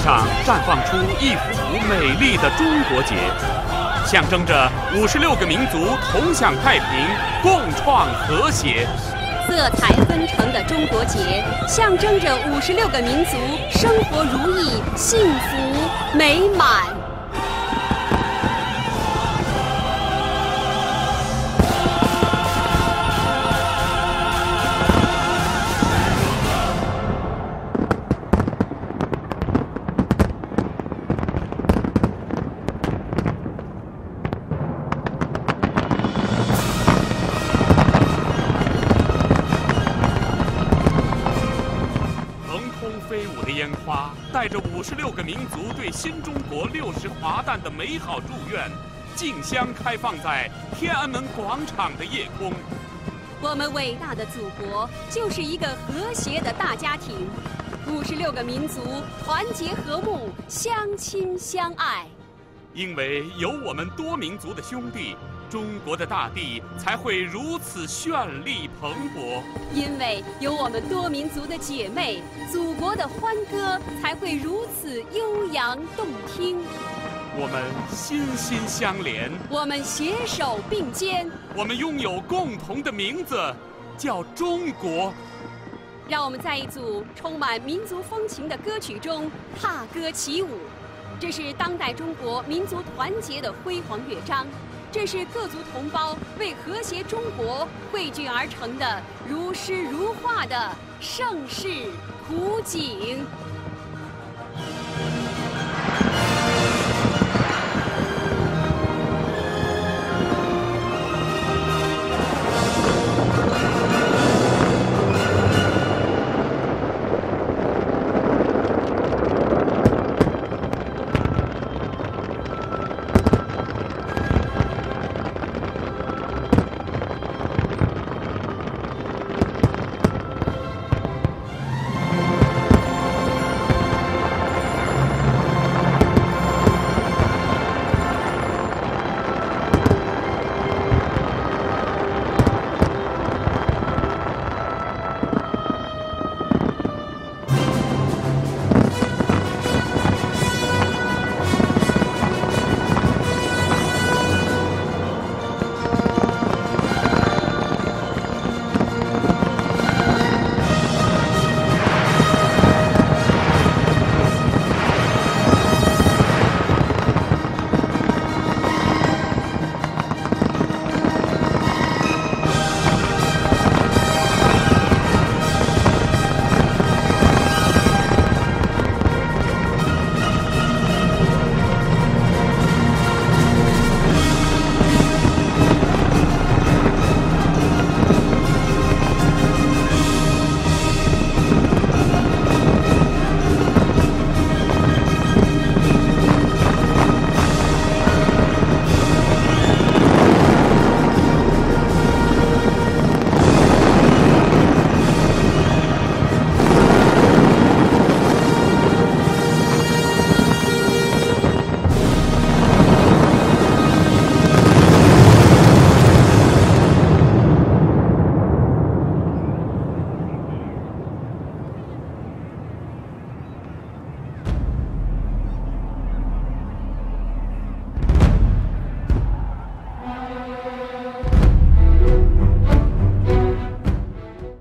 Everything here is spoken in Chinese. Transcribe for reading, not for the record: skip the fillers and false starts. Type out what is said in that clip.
上绽放出一幅美丽的中国结，象征着56个民族同享太平、共创和谐。色彩纷呈的中国结，象征着56个民族生活如意、幸福美满。烟花带着56个民族对新中国60华诞的美好祝愿，竞相开放在天安门广场的夜空。我们伟大的祖国就是一个和谐的大家庭，56个民族团结和睦，相亲相爱。因为有我们多民族的兄弟，中国的大地才会如此绚丽蓬勃。因为有我们多民族的姐妹，祖国的欢歌才会如此悠扬动听。我们心心相连，我们携手并肩，我们拥有共同的名字，叫中国。让我们在一组充满民族风情的歌曲中踏歌起舞。这是当代中国民族团结的辉煌乐章，这是各族同胞为和谐中国汇聚而成的如诗如画的盛世图景。